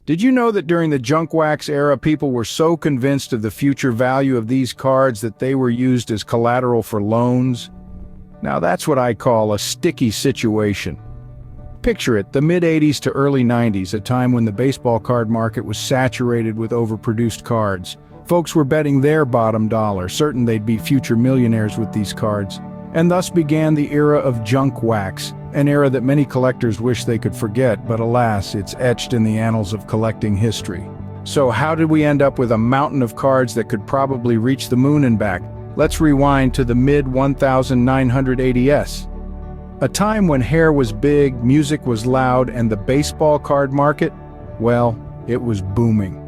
Did you know that during the junk wax era, people were so convinced of the future value of these cards that they were used as collateral for loans? Now that's what I call a sticky situation. Picture it, the mid-'80s to early '90s, a time when the baseball card market was saturated with overproduced cards. Folks were betting their bottom dollar, certain they'd be future millionaires with these cards. And thus began the era of junk wax, an era that many collectors wish they could forget, but alas, it's etched in the annals of collecting history. So how did we end up with a mountain of cards that could probably reach the moon and back? Let's rewind to the mid-1980s. A time when hair was big, music was loud, and the baseball card market, well, it was booming.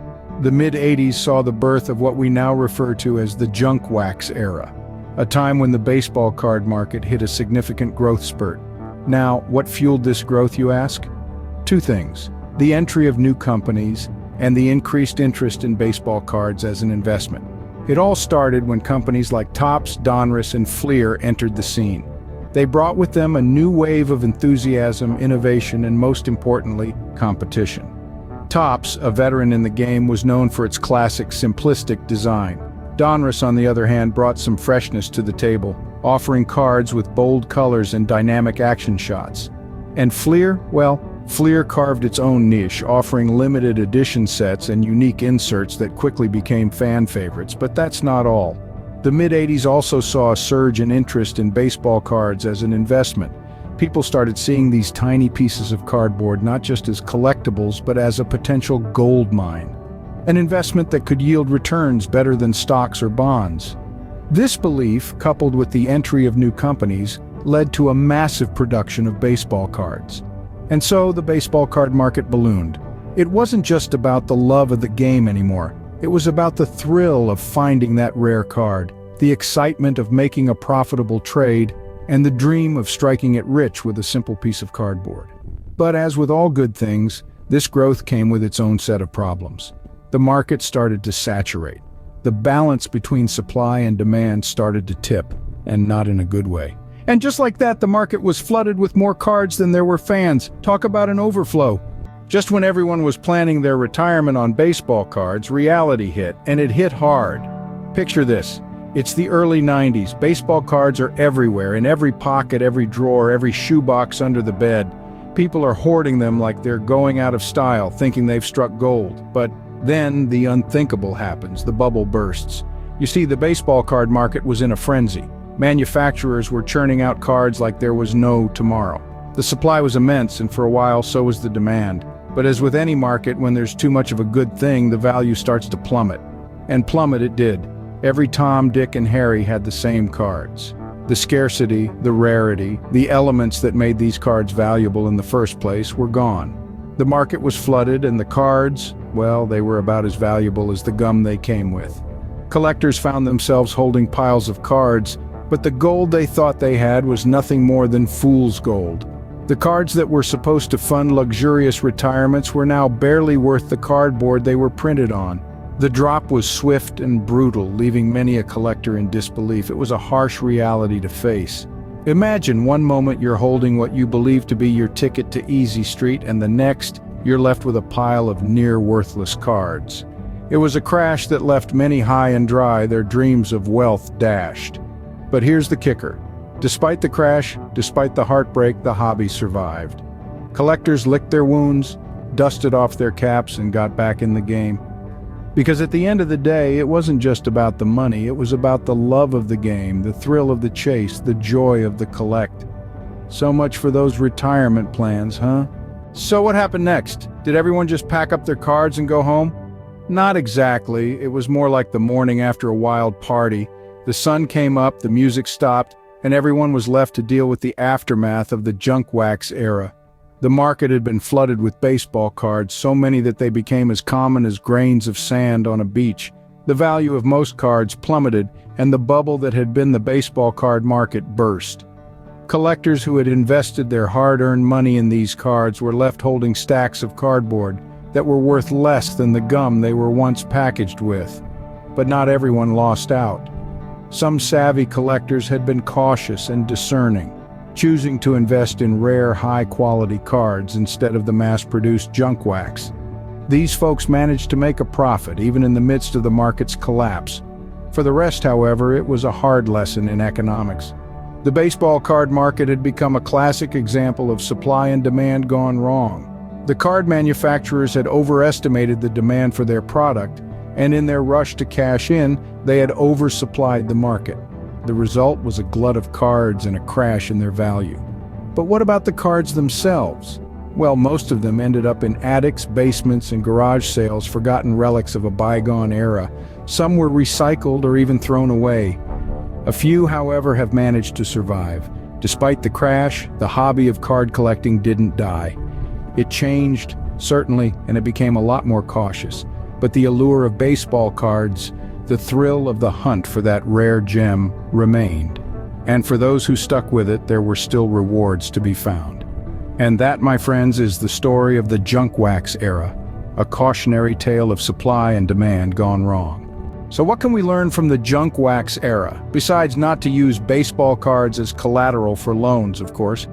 The mid-'80s saw the birth of what we now refer to as the junk wax era, a time when the baseball card market hit a significant growth spurt. Now, what fueled this growth, you ask? Two things: the entry of new companies and the increased interest in baseball cards as an investment. It all started when companies like Topps, Donruss, and Fleer entered the scene. They brought with them a new wave of enthusiasm, innovation, and most importantly, competition. Topps, a veteran in the game, was known for its classic, simplistic design. Donruss, on the other hand, brought some freshness to the table, offering cards with bold colors and dynamic action shots. And Fleer? Well, Fleer carved its own niche, offering limited edition sets and unique inserts that quickly became fan favorites. But that's not all. The mid-'80s also saw a surge in interest in baseball cards as an investment. People started seeing these tiny pieces of cardboard not just as collectibles, but as a potential gold mine. An investment that could yield returns better than stocks or bonds. This belief, coupled with the entry of new companies, led to a massive production of baseball cards. And so the baseball card market ballooned. It wasn't just about the love of the game anymore. It was about the thrill of finding that rare card, the excitement of making a profitable trade, and the dream of striking it rich with a simple piece of cardboard. But as with all good things, this growth came with its own set of problems. The market started to saturate. The balance between supply and demand started to tip, and not in a good way. And just like that, the market was flooded with more cards than there were fans. Talk about an overflow. Just when everyone was planning their retirement on baseball cards, reality hit, and it hit hard. Picture this. It's the early '90s. Baseball cards are everywhere, in every pocket, every drawer, every shoebox under the bed. People are hoarding them like they're going out of style, thinking they've struck gold. But then the unthinkable happens, the bubble bursts. You see, the baseball card market was in a frenzy. Manufacturers were churning out cards like there was no tomorrow. The supply was immense, and for a while so was the demand. But as with any market, when there's too much of a good thing, the value starts to plummet. And plummet it did. Every Tom, Dick, and Harry had the same cards. The scarcity, the rarity, the elements that made these cards valuable in the first place were gone. The market was flooded, and the cards, well, they were about as valuable as the gum they came with. Collectors found themselves holding piles of cards, but the gold they thought they had was nothing more than fool's gold. The cards that were supposed to fund luxurious retirements were now barely worth the cardboard they were printed on. The drop was swift and brutal, leaving many a collector in disbelief. It was a harsh reality to face. Imagine one moment you're holding what you believe to be your ticket to Easy Street, and the next, you're left with a pile of near-worthless cards. It was a crash that left many high and dry, their dreams of wealth dashed. But here's the kicker. Despite the crash, despite the heartbreak, the hobby survived. Collectors licked their wounds, dusted off their caps, and got back in the game. Because at the end of the day, it wasn't just about the money, it was about the love of the game, the thrill of the chase, the joy of the collect. So much for those retirement plans, huh? So what happened next? Did everyone just pack up their cards and go home? Not exactly. It was more like the morning after a wild party. The sun came up, the music stopped, and everyone was left to deal with the aftermath of the junk wax era. The market had been flooded with baseball cards, so many that they became as common as grains of sand on a beach. The value of most cards plummeted, and the bubble that had been the baseball card market burst. Collectors who had invested their hard-earned money in these cards were left holding stacks of cardboard that were worth less than the gum they were once packaged with. But not everyone lost out. Some savvy collectors had been cautious and discerning, choosing to invest in rare, high-quality cards instead of the mass-produced junk wax. These folks managed to make a profit even in the midst of the market's collapse. For the rest, however, it was a hard lesson in economics. The baseball card market had become a classic example of supply and demand gone wrong. The card manufacturers had overestimated the demand for their product, and in their rush to cash in, they had oversupplied the market. The result was a glut of cards and a crash in their value. But what about the cards themselves? Well, most of them ended up in attics, basements, and garage sales, forgotten relics of a bygone era. Some were recycled or even thrown away. A few, however, have managed to survive. Despite the crash, the hobby of card collecting didn't die. It changed, certainly, and it became a lot more cautious. But the allure of baseball cards, the thrill of the hunt for that rare gem, remained. And for those who stuck with it, there were still rewards to be found. And that, my friends, is the story of the junk wax era, a cautionary tale of supply and demand gone wrong. So what can we learn from the junk wax era, besides not to use baseball cards as collateral for loans, of course?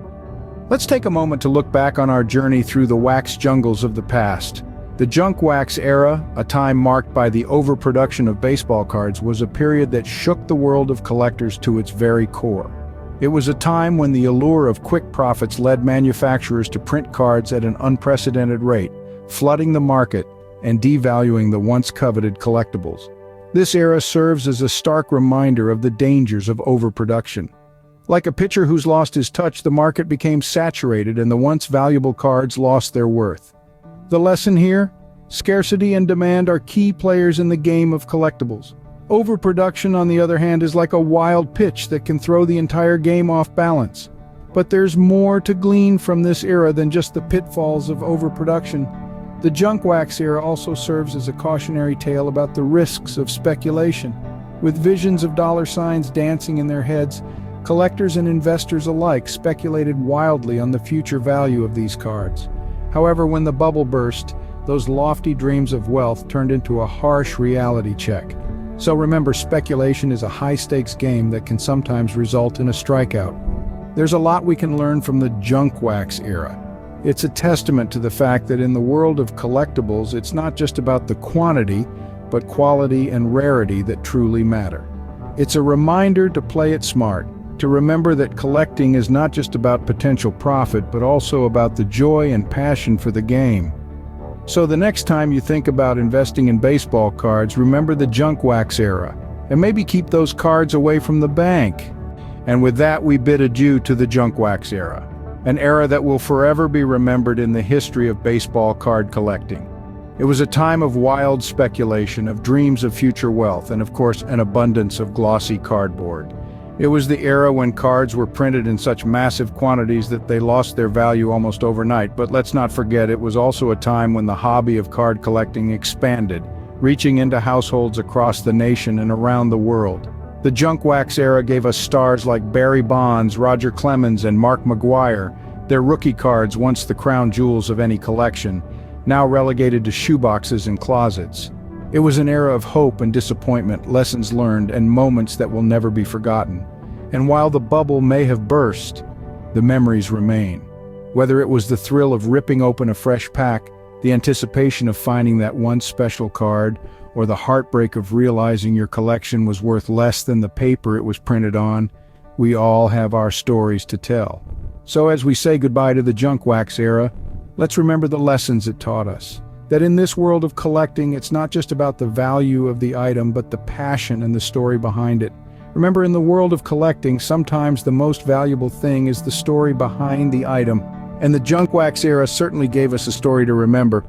Let's take a moment to look back on our journey through the wax jungles of the past. The junk wax era, a time marked by the overproduction of baseball cards, was a period that shook the world of collectors to its very core. It was a time when the allure of quick profits led manufacturers to print cards at an unprecedented rate, flooding the market and devaluing the once coveted collectibles. This era serves as a stark reminder of the dangers of overproduction. Like a pitcher who's lost his touch, the market became saturated and the once valuable cards lost their worth. The lesson here? Scarcity and demand are key players in the game of collectibles. Overproduction, on the other hand, is like a wild pitch that can throw the entire game off balance. But there's more to glean from this era than just the pitfalls of overproduction. The junk wax era also serves as a cautionary tale about the risks of speculation. With visions of dollar signs dancing in their heads, collectors and investors alike speculated wildly on the future value of these cards. However, when the bubble burst, those lofty dreams of wealth turned into a harsh reality check. So remember, speculation is a high-stakes game that can sometimes result in a strikeout. There's a lot we can learn from the junk wax era. It's a testament to the fact that in the world of collectibles, it's not just about the quantity, but quality and rarity that truly matter. It's a reminder to play it smart, to remember that collecting is not just about potential profit, but also about the joy and passion for the game. So the next time you think about investing in baseball cards, remember the junk wax era, and maybe keep those cards away from the bank. And with that, we bid adieu to the junk wax era, an era that will forever be remembered in the history of baseball card collecting. It was a time of wild speculation, of dreams of future wealth, and of course, an abundance of glossy cardboard. It was the era when cards were printed in such massive quantities that they lost their value almost overnight, but let's not forget it was also a time when the hobby of card collecting expanded, reaching into households across the nation and around the world. The junk wax era gave us stars like Barry Bonds, Roger Clemens, and Mark McGwire, their rookie cards once the crown jewels of any collection, now relegated to shoeboxes and closets. It was an era of hope and disappointment, lessons learned, and moments that will never be forgotten. And while the bubble may have burst, the memories remain. Whether it was the thrill of ripping open a fresh pack, the anticipation of finding that one special card, or the heartbreak of realizing your collection was worth less than the paper it was printed on, we all have our stories to tell. So as we say goodbye to the junk wax era, let's remember the lessons it taught us. That in this world of collecting, it's not just about the value of the item, but the passion and the story behind it. Remember, in the world of collecting, sometimes the most valuable thing is the story behind the item. And the junk wax era certainly gave us a story to remember.